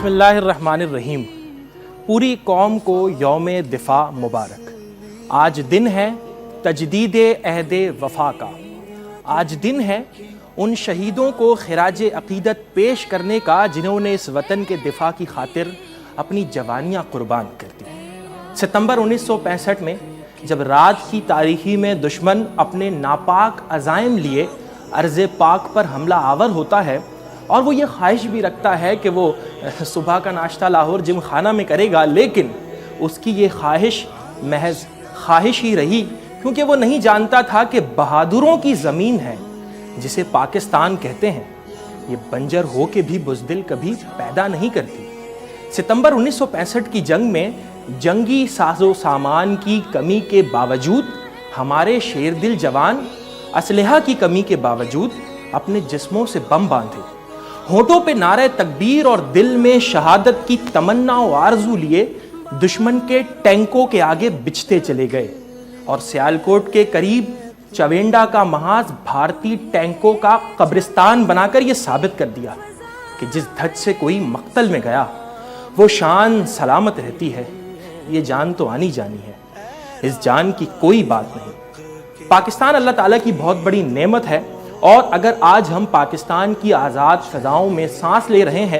بسم اللہ الرحمن الرحیم۔ پوری قوم کو یوم دفاع مبارک۔ آج دن ہے تجدید عہد وفا کا، آج دن ہے ان شہیدوں کو خراج عقیدت پیش کرنے کا جنہوں نے اس وطن کے دفاع کی خاطر اپنی جوانیاں قربان کر دی۔ ستمبر 1965 میں جب رات کی تاریکی میں دشمن اپنے ناپاک عزائم لیے ارض پاک پر حملہ آور ہوتا ہے اور وہ یہ خواہش بھی رکھتا ہے کہ وہ صبح کا ناشتہ لاہور جم خانہ میں کرے گا، لیکن اس کی یہ خواہش محض خواہش ہی رہی، کیونکہ وہ نہیں جانتا تھا کہ بہادروں کی زمین ہے جسے پاکستان کہتے ہیں، یہ بنجر ہو کے بھی بزدل کبھی پیدا نہیں کرتی۔ ستمبر 1965 کی جنگ میں جنگی ساز و سامان کی کمی کے باوجود ہمارے شیر دل جوان اسلحہ کی کمی کے باوجود اپنے جسموں سے بم باندھے، ہونٹوں پہ نعرہ تکبیر اور دل میں شہادت کی تمنا و آرزو لیے دشمن کے ٹینکوں کے آگے بچھتے چلے گئے، اور سیالکوٹ کے قریب چوینڈا کا محاذ بھارتی ٹینکوں کا قبرستان بنا کر یہ ثابت کر دیا کہ جس دھج سے کوئی مقتل میں گیا وہ شان سلامت رہتی ہے۔ یہ جان تو آنی جانی ہے، اس جان کی کوئی بات نہیں۔ پاکستان اللہ تعالیٰ کی بہت بڑی نعمت ہے، اور اگر آج ہم پاکستان کی آزاد فضاؤں میں سانس لے رہے ہیں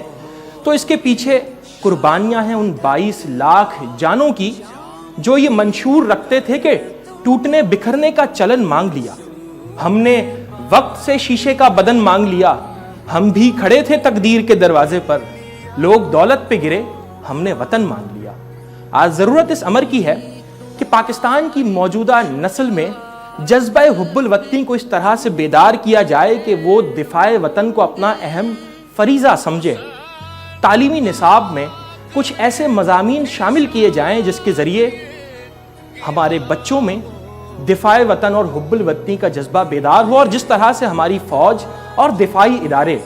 تو اس کے پیچھے قربانیاں ہیں ان 22 لاکھ جانوں کی جو یہ منشور رکھتے تھے کہ ٹوٹنے بکھرنے کا چلن مانگ لیا، ہم نے وقت سے شیشے کا بدن مانگ لیا، ہم بھی کھڑے تھے تقدیر کے دروازے پر، لوگ دولت پہ گرے، ہم نے وطن مانگ لیا۔ آج ضرورت اس امر کی ہے کہ پاکستان کی موجودہ نسل میں جذبہ حب الوطنی کو اس طرح سے بیدار کیا جائے کہ وہ دفاع وطن کو اپنا اہم فریضہ سمجھے۔ تعلیمی نصاب میں کچھ ایسے مضامین شامل کیے جائیں جس کے ذریعے ہمارے بچوں میں دفاع وطن اور حب الوطنی کا جذبہ بیدار ہو، اور جس طرح سے ہماری فوج اور دفاعی ادارے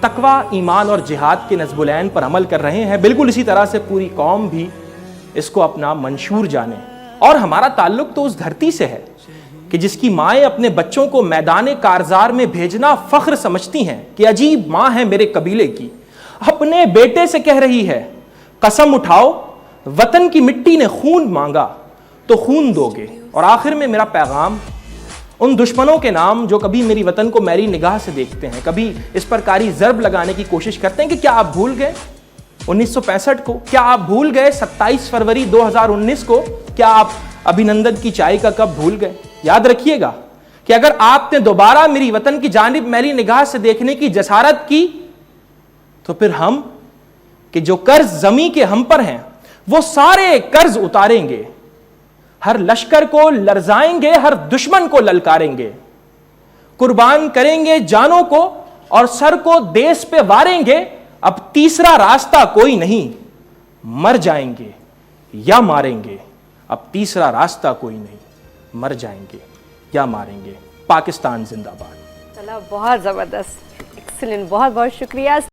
تقوی، ایمان اور جہاد کے نصب العین پر عمل کر رہے ہیں، بالکل اسی طرح سے پوری قوم بھی اس کو اپنا منشور جانے۔ اور ہمارا تعلق تو اس دھرتی سے ہے کہ جس کی مائیں اپنے بچوں کو میدان کارزار میں بھیجنا فخر سمجھتی ہیں کہ عجیب ماں ہے میرے قبیلے کی، اپنے بیٹے سے کہہ رہی ہے قسم اٹھاؤ وطن کی مٹی نے خون مانگا تو خون دو گے۔ اور آخر میں میرا پیغام ان دشمنوں کے نام جو کبھی میری وطن کو میری نگاہ سے دیکھتے ہیں، کبھی اس پر کاری ضرب لگانے کی کوشش کرتے ہیں کہ کیا آپ بھول گئے 1965 کو؟ کیا آپ بھول گئے 27 فروری 2019 کو؟ کیا آپ ابھینندن کی چائے کا کپ بھول گئے؟ یاد رکھیے گا کہ اگر آپ نے دوبارہ میری وطن کی جانب میری نگاہ سے دیکھنے کی جسارت کی تو پھر ہم کہ جو قرض زمیں کے ہم پر ہیں وہ سارے قرض اتاریں گے، ہر لشکر کو لرزائیں گے، ہر دشمن کو للکاریں گے، قربان کریں گے جانوں کو اور سر کو دیس پہ واریں گے۔ اب تیسرا راستہ کوئی نہیں، مر جائیں گے یا ماریں گے، اب تیسرا راستہ کوئی نہیں، مر جائیں گے یا ماریں گے۔ پاکستان زندہ باد۔ چلا، بہت زبردست، ایکسلنٹ، بہت بہت شکریہ۔